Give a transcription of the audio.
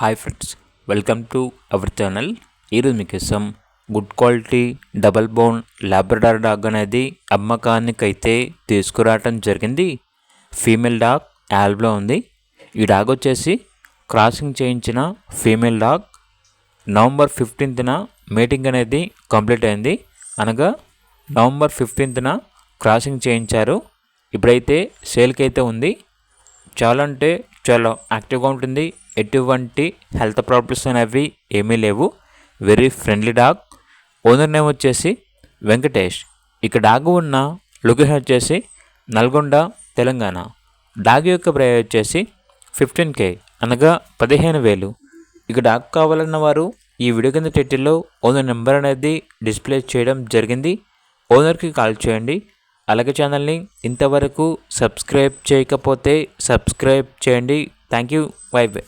Hi friends, welcome to our channel. ఈరోజు మీకోసం good quality double bone Labrador dog అనేది అమ్మకానికైతే తీసుకురావటం జరిగింది. ఫీమేల్ డాగ్ యాల్బ్లో ఉంది. ఈ డాగ్ వచ్చేసి క్రాసింగ్ చేయించిన ఫీమేల్ డాగ్. నవంబర్ 15న మీటింగ్ అనేది కంప్లీట్ అయింది. అనగా నవంబర్ 15న క్రాసింగ్ చేయించారు. ఇప్పుడైతే సేల్కి అయితే ఉంది. చాలా అంటే చాలా యాక్టివ్గా ఉంటుంది. ఎటువంటి హెల్త్ ప్రాబ్లమ్స్ అనేవి ఏమీ లేవు. Very friendly dog. Owner name వచ్చేసి వెంకటేష్. ఇక డాగ్ ఉన్న లొకేషన్ వచ్చేసి నల్గొండ, తెలంగాణ. డాగ్ యొక్క ప్రైస్ వచ్చేసి 15K అనగా 15,000. ఇక డాగ్ కావాలన్న వారు ఈ వీడియో కింద టైటిల్లో ఓనర్ నెంబర్ అనేది డిస్ప్లే చేయడం జరిగింది. ఓనర్కి కాల్ చేయండి. అలాగే ఛానల్ని ఇంతవరకు సబ్స్క్రైబ్ చేయకపోతే సబ్స్క్రైబ్ చేయండి. Thank you. By by.